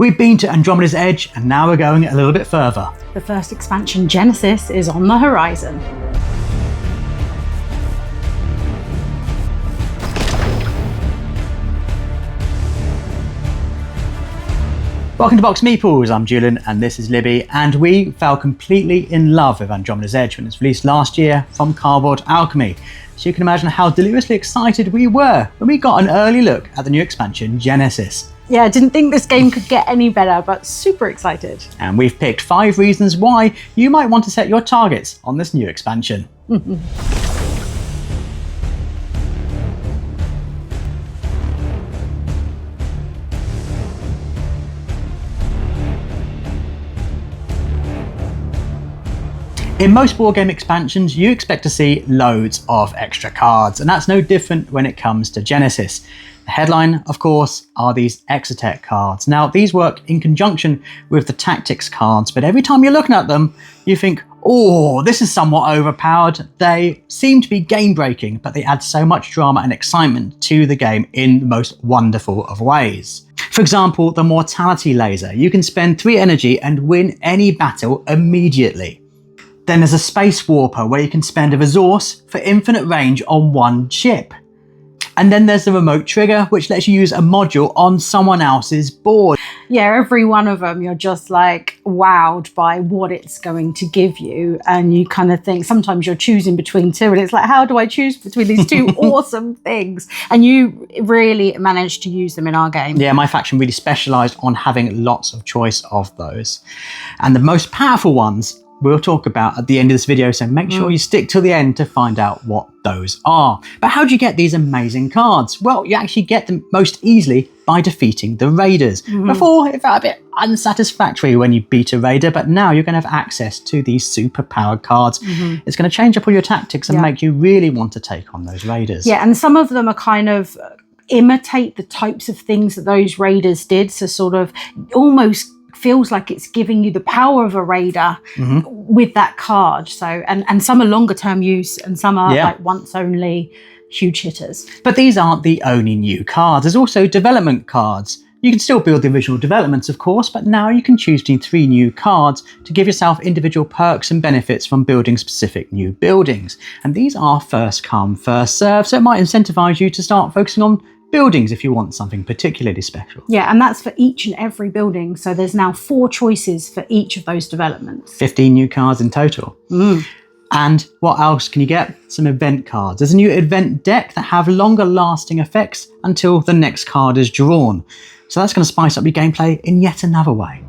We've been to Andromeda's Edge and now we're going a little bit further. The first expansion, Genesis, is on the horizon. Welcome to BoxedMeeples, I'm Julian and this is Libby, and we fell completely in love with Andromeda's Edge when it was released last year from Cardboard Alchemy. So you can imagine how deliriously excited we were when we got an early look at the new expansion Genesis. Yeah, I didn't think this game could get any better, but super excited. And we've picked 5 reasons why you might want to set your targets on this new expansion. In most board game expansions, you expect to see loads of extra cards, and that's no different when it comes to Genesis. The headline, of course, are these Exotech cards. Now, these work in conjunction with the tactics cards, but every time you're looking at them, you think, oh, this is somewhat overpowered. They seem to be game-breaking, but they add so much drama and excitement to the game in the most wonderful of ways. For example, the Mortality Laser. You can spend 3 energy and win any battle immediately. Then there's a Space Warper where you can spend a resource for infinite range on one ship. And then there's the Remote Trigger, which lets you use a module on someone else's board. Yeah, every one of them, you're just like wowed by what it's going to give you. And you kind of think, sometimes you're choosing between 2 and it's like, how do I choose between these 2 awesome things? And you really managed to use them in our game. Yeah, my faction really specialised on having lots of choice of those. And the most powerful ones we'll talk about at the end of this video, so make sure you stick till the end to find out what those are. But how do you get these amazing cards? Well, you actually get them most easily by defeating the raiders. Before, it felt a bit unsatisfactory when you beat a raider, but now you're going to have access to these super powered cards. It's going to change up all your tactics and make you really want to take on those raiders. Yeah, and some of them are kind of imitate the types of things that those raiders did, so sort of almost feels like it's giving you the power of a raider with that card. So, and some are longer term use and some are like once only huge hitters. But these aren't the only new cards. There's also development cards. You can still build the original developments, of course, but now you can choose between 3 new cards to give yourself individual perks and benefits from building specific new buildings. And these are first come, first serve, so it might incentivize you to start focusing on buildings if you want something particularly special. Yeah, and that's for each and every building. So there's now 4 choices for each of those developments. 15 new cards in total. And what else can you get? Some event cards. There's a new event deck that have longer lasting effects until the next card is drawn. So that's going to spice up your gameplay in yet another way.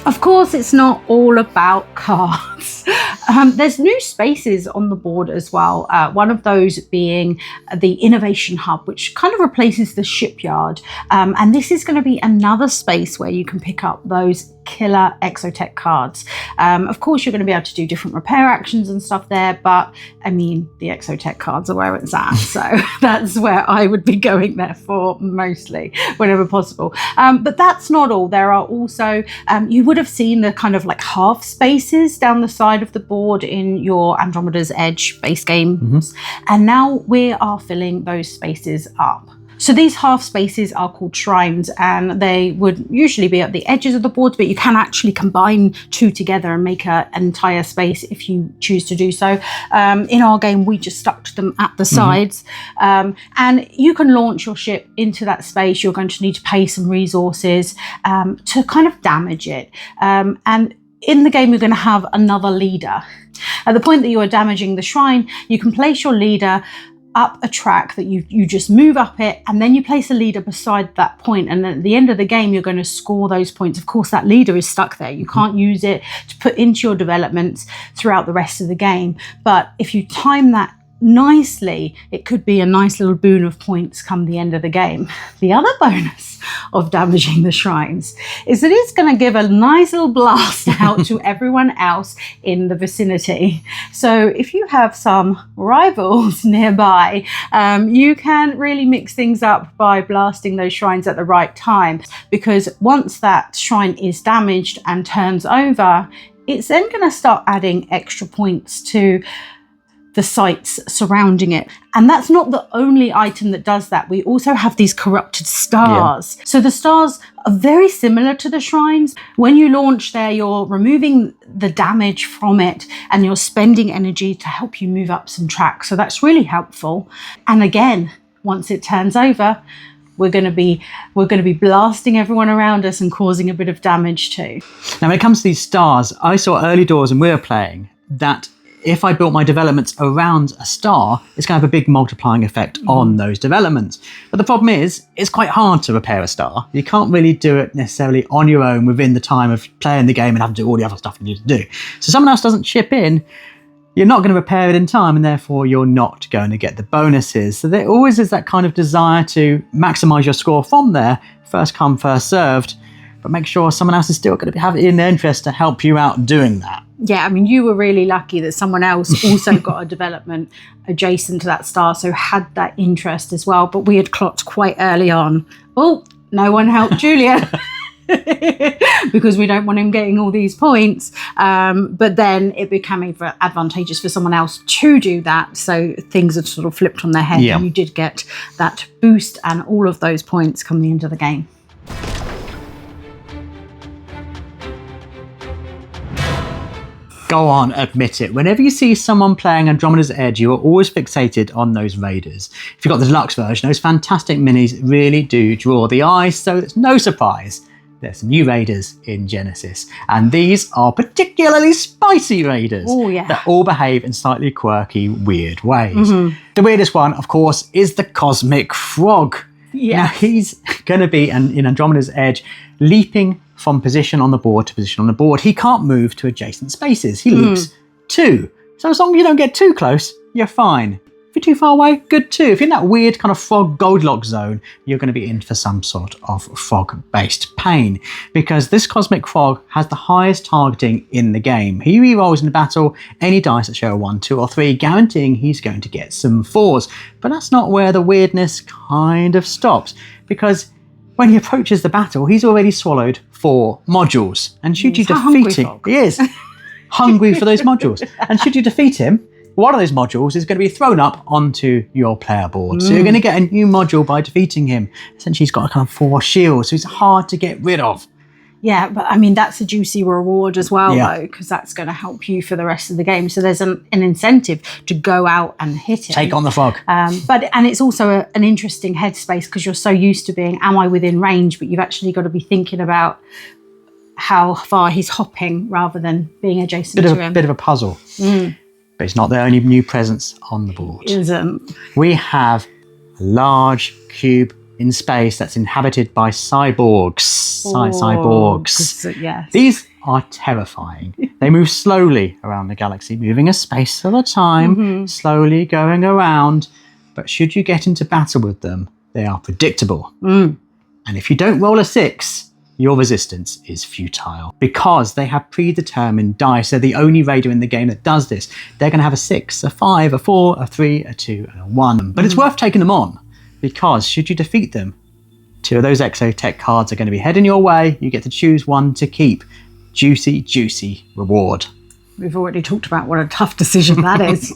Of course, it's not all about cards. There's new spaces on the board as well. One of those being the Innovation Hub, which kind of replaces the shipyard. And this is going to be another space where you can pick up those killer Exotech cards. Of course, you're going to be able to do different repair actions and stuff there, but I mean, the Exotech cards are where it's at. So that's where I would be going there for mostly, whenever possible. But that's not all. There are also, you would have seen the kind of like half spaces down the side of the board in your Andromeda's Edge base games. And now we are filling those spaces up. So these half spaces are called shrines, and they would usually be at the edges of the board, but you can actually combine 2 together and make an entire space if you choose to do so. In our game, we just stuck them at the sides, and you can launch your ship into that space. You're going to need to pay some resources to kind of damage it. And in the game, you're going to have another leader. At the point that you are damaging the shrine, you can place your leader up a track that you just move up it, and then you place a leader beside that point, and then at the end of the game you're going to score those points. Of course, that leader is stuck there. You can't use it to put into your developments throughout the rest of the game, but if you time that nicely, it could be a nice little boon of points come the end of the game. The other bonus of damaging the shrines is that it's going to give a nice little blast out to everyone else in the vicinity. So if you have some rivals nearby, you can really mix things up by blasting those shrines at the right time, because once that shrine is damaged and turns over, it's then going to start adding extra points to the sites surrounding it. And that's not the only item that does that. We also have these corrupted stars. So the stars are very similar to the shrines. When you launch there, you're removing the damage from it and you're spending energy to help you move up some tracks. So that's really helpful. And again, once it turns over, we're going to be blasting everyone around us and causing a bit of damage too. Now, when it comes to these stars, I saw early doors when we were playing that if I built my developments around a star, it's going to have a big multiplying effect on those developments. But the problem is, it's quite hard to repair a star. You can't really do it necessarily on your own within the time of playing the game and have to do all the other stuff you need to do. So someone else doesn't chip in, you're not going to repair it in time, and therefore you're not going to get the bonuses. So there always is that kind of desire to maximize your score from there, first come, first served, but make sure someone else is still going to have it in their interest to help you out doing that. Yeah, I mean, you were really lucky that someone else also got a development adjacent to that star, so had that interest as well. But we had clocked quite early on, oh, no one helped Julia. Because we don't want him getting all these points. But then it became advantageous for someone else to do that. So things had sort of flipped on their head. Yeah. And you did get that boost and all of those points coming into the game. Go on, admit it. Whenever you see someone playing Andromeda's Edge, you are always fixated on those raiders. If you've got the deluxe version, those fantastic minis really do draw the eye, so it's no surprise there's some new raiders in Genesis. And these are particularly spicy raiders that all behave in slightly quirky, weird ways. The weirdest one, of course, is the Cosmic Frog. Now, he's going to be in Andromeda's Edge, leaping from position on the board to position on the board. He can't move to adjacent spaces. He leaps 2. So as long as you don't get too close, you're fine. If you're too far away, good too. If you're in that weird kind of frog Goldilocks zone, you're going to be in for some sort of frog-based pain, because this Cosmic Frog has the highest targeting in the game. He re-rolls in battle any dice that show a 1, 2 or 3, guaranteeing he's going to get some 4s. But that's not where the weirdness kind of stops, because when he approaches the battle, he's already swallowed 4 modules. And should you defeat him, he is hungry for those modules. And should you defeat him, one of those modules is going to be thrown up onto your player board. So you're going to get a new module by defeating him. Essentially, he's got a kind of 4 shields, so he's hard to get rid of. Yeah, but I mean, that's a juicy reward as well, though, because that's going to help you for the rest of the game. So there's an incentive to go out and hit it. Take on the frog. And it's also an interesting headspace, because you're so used to being, am I within range? But you've actually got to be thinking about how far he's hopping rather than being adjacent to him. Bit of a puzzle. But it's not the only new presence on the board. It isn't. We have a large cube in space that's inhabited by cyborgs. Cyborgs. Yes. These are terrifying. They move slowly around the galaxy, moving a space at a time, slowly going around. But should you get into battle with them, they are predictable. And if you don't roll a 6, your resistance is futile, because they have predetermined dice. They're the only raider in the game that does this. They're going to have a 6, a 5, a 4, a 3, a 2, and a 1. But it's worth taking them on, because should you defeat them, 2 of those Exotech cards are going to be heading your way. You get to choose one to keep. Juicy, juicy reward. We've already talked about what a tough decision that is.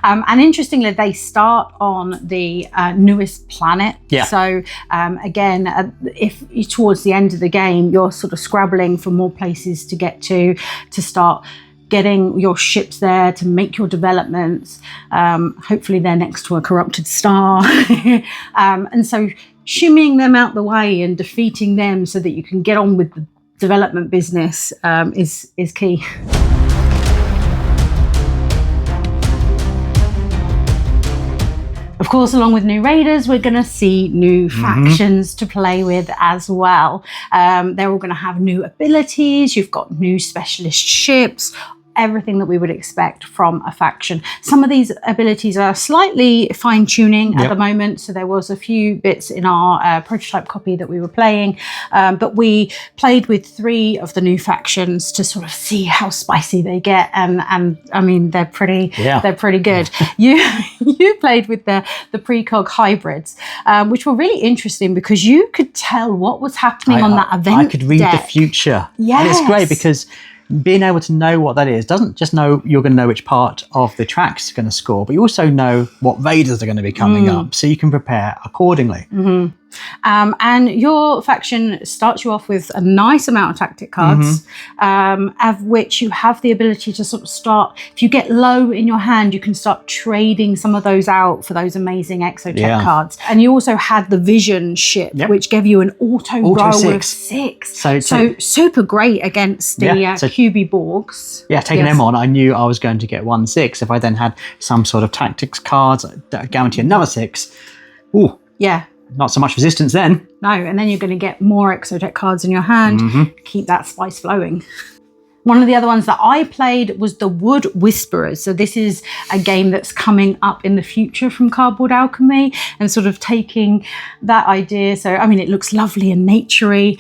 And interestingly, they start on the newest planet. Yeah. So again, if towards the end of the game, you're sort of scrabbling for more places to get to start getting your ships there, to make your developments. Hopefully they're next to a corrupted star. And so shimmying them out the way and defeating them so that you can get on with the development business is key. Of course, along with new raiders, we're going to see new factions to play with as well. They're all going to have new abilities. You've got new specialist ships, everything that we would expect from a faction. Some of these abilities are slightly fine-tuning at the moment. So there was a few bits in our prototype copy that we were playing, but we played with 3 of the new factions to sort of see how spicy they get. And I mean, they're pretty good. You played with the precog hybrids, which were really interesting, because you could tell what was happening on that event I could read deck. the future. Yes. And it's great because being able to know what that is doesn't just know you're going to know which part of the track's going to score, but you also know what raiders are going to be coming up, so you can prepare accordingly. And your faction starts you off with a nice amount of tactic cards, of which you have the ability to sort of start, if you get low in your hand, you can start trading some of those out for those amazing exotech cards. And you also had the vision ship, which gave you an auto roll of 6. So super great against the QB Borgs. Yeah, taking them on, I knew I was going to get 1/6. If I then had some sort of tactics cards that guarantee another 6, ooh. Yeah. Not so much resistance then. No, and then you're going to get more exotech cards in your hand. Keep that spice flowing. One of the other ones that I played was the Wood Whisperers. So this is a game that's coming up in the future from Cardboard Alchemy, and sort of taking that idea. So, I mean, it looks lovely and naturey.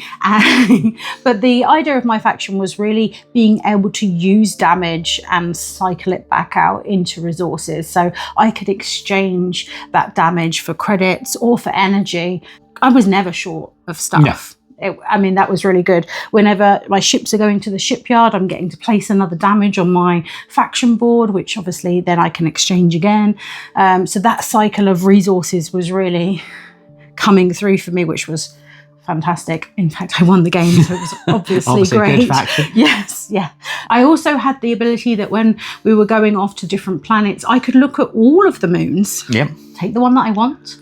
But the idea of my faction was really being able to use damage and cycle it back out into resources. So I could exchange that damage for credits or for energy. I was never short of stuff. I mean, that was really good. Whenever my ships are going to the shipyard, I'm getting to place another damage on my faction board, which obviously then I can exchange again. So that cycle of resources was really coming through for me, which was fantastic. In fact, I won the game, so it was obviously great. Good faction. Yes, yeah. I also had the ability that when we were going off to different planets, I could look at all of the moons, take the one that I want,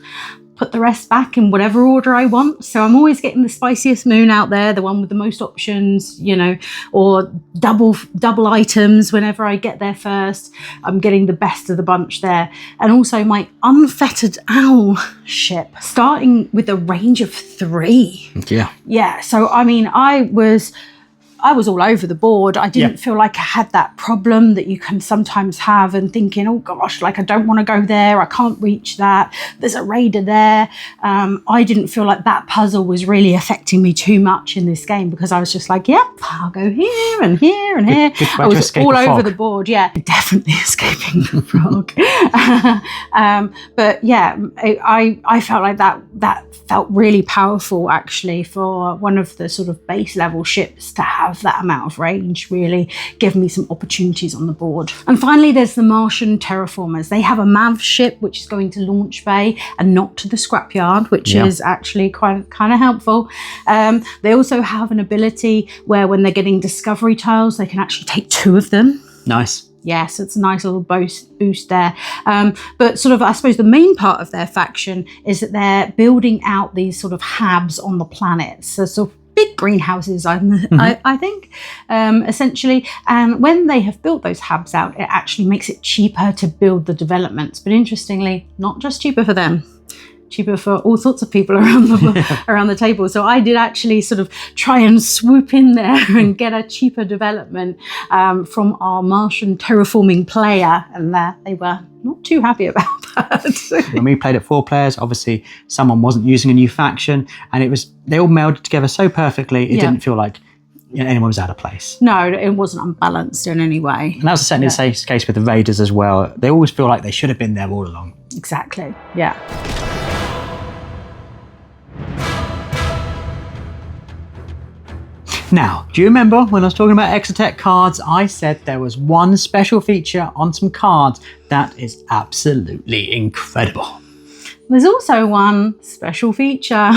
put the rest back in whatever order I want. So I'm always getting the spiciest moon out there, the one with the most options, you know, or double items whenever I get there first. I'm getting the best of the bunch there. And also my Unfettered Owl ship, starting with a range of 3. Yeah, so I mean, I was all over the board. I didn't feel like I had that problem that you can sometimes have, and thinking, oh gosh, like I don't want to go there. I can't reach that. There's a raider there. I didn't feel like that puzzle was really affecting me too much in this game, because I was just like, yep, I'll go here and here and here. I was all over the board. Yeah, definitely escaping the frog. But yeah, I felt like that felt really powerful, actually, for one of the sort of base level ships to have that amount of range. Really give me some opportunities on the board. And finally, there's the Martian Terraformers. They have a MAV ship which is going to launch bay and not to the scrapyard, which is actually kind of helpful. They also have an ability where when they're getting discovery tiles, they can actually take 2 of them. Nice. Yes, it's a nice little boost there. But sort of, I suppose the main part of their faction is that they're building out these sort of habs on the planet. So sort of big greenhouses, I think, essentially. And when they have built those habs out, it actually makes it cheaper to build the developments. But interestingly, not just cheaper for them, cheaper for all sorts of people around the table. So I did actually sort of try and swoop in there and get a cheaper development from our Martian terraforming player, and they were not too happy about that. When we played at 4 players, obviously someone wasn't using a new faction, and they all melded together so perfectly, it didn't feel like anyone was out of place. No, it wasn't unbalanced in any way. And that was certainly the case with the Raiders as well. They always feel like they should have been there all along. Exactly, yeah. Now, do you remember when I was talking about Exotech cards, I said there was one special feature on some cards that is absolutely incredible. There's also one special feature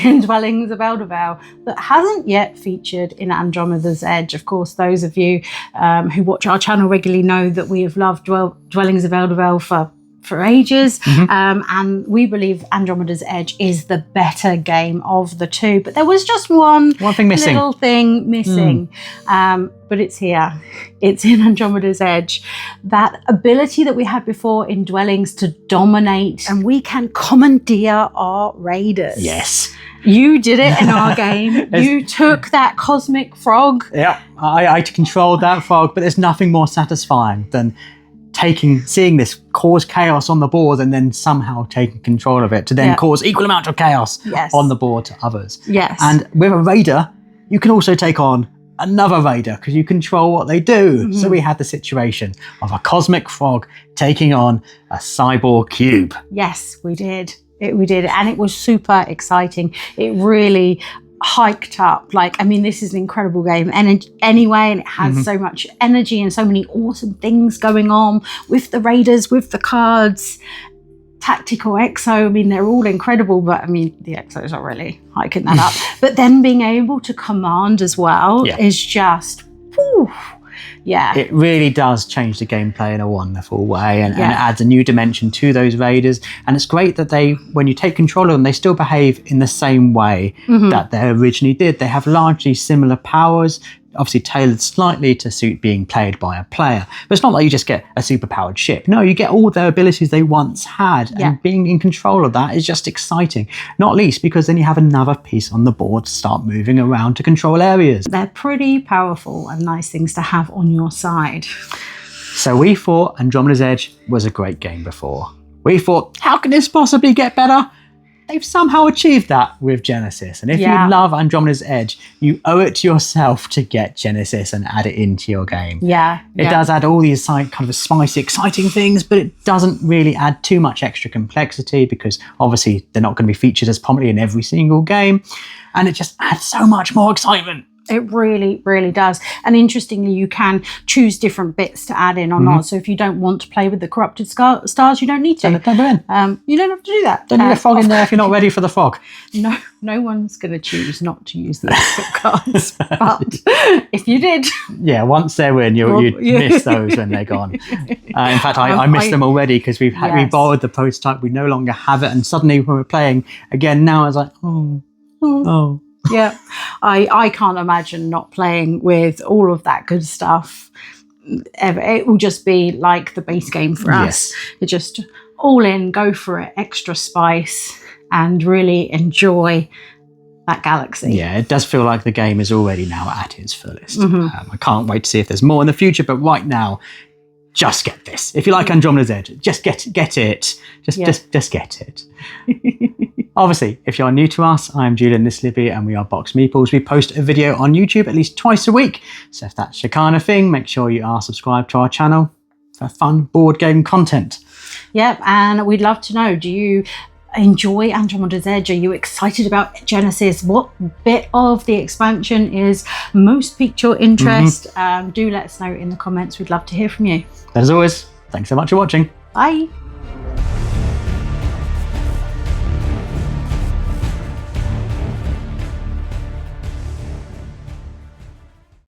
in Dwellings of Eldervale that hasn't yet featured in Andromeda's Edge. Of course, those of you who watch our channel regularly know that we have loved Dwellings of Eldervale for ages, and we believe Andromeda's Edge is the better game of the 2. But there was just one thing missing. Little thing missing. But it's here. It's in Andromeda's Edge. That ability that we had before in Dwellings to dominate, and we can commandeer our raiders. Yes. You did it in our game. You took that cosmic frog. Yeah, I controlled that frog, but there's nothing more satisfying than seeing this cause chaos on the board and then somehow taking control of it to then cause equal amount of chaos on the board to others. Yes. And with a raider, you can also take on another raider because you control what they do. So we had the situation of a cosmic frog taking on a cyborg cube. Yes, we did. We did. And it was super exciting. It really hiked up. Like, I mean, this is an incredible game anyway, and it has so much energy and so many awesome things going on with the raiders, with the cards. Tactical exo, I mean, they're all incredible, but I mean, the exos are really hiking that up. But then being able to command as well is just, whew, yeah. It really does change the gameplay in a wonderful way, and it adds a new dimension to those raiders. And it's great that when you take control of them, they still behave in the same way that they originally did. They have largely similar powers, obviously tailored slightly to suit being played by a player. But it's not like you just get a superpowered ship. No, you get all their abilities they once had. And being in control of that is just exciting. Not least because then you have another piece on the board to start moving around to control areas. They're pretty powerful and nice things to have on your side. So we thought Andromeda's Edge was a great game before. We thought, how can this possibly get better? They've somehow achieved that with Genesis. And if you love Andromeda's Edge, you owe it to yourself to get Genesis and add it into your game. It does add all these kind of spicy, exciting things, but it doesn't really add too much extra complexity because obviously they're not going to be featured as prominently in every single game. And it just adds so much more excitement. It really, really does. And interestingly, you can choose different bits to add in or not. So if you don't want to play with the corrupted stars, you don't need to. Don't put them in. You don't have to do that. Don't need a fog in there if you're not ready for the fog. No one's going to choose not to use the exit cards. But if you did... Yeah, once they're in, you'd miss those when they're gone. In fact, I missed them already because we borrowed the prototype. We no longer have it. And suddenly when we're playing again now, I was like, oh. Yeah, I can't imagine not playing with all of that good stuff ever. It will just be like the base game for us. It's just all in, go for it, extra spice, and really enjoy that galaxy. Yeah, it does feel like the game is already now at its fullest. I can't wait to see if there's more in the future, but right now, just get this. If you like Andromeda's Edge, just get it. Just get it. Obviously, if you're new to us, I'm Julian, this is Libby, and we are BoxedMeeples. We post a video on YouTube at least twice a week. So if that's your kind of thing, make sure you are subscribed to our channel for fun board game content. Yep, and we'd love to know, do you enjoy Andromeda's Edge? Are you excited about Genesis? What bit of the expansion is most piqued your interest? Do let us know in the comments. We'd love to hear from you. As always, thanks so much for watching. Bye.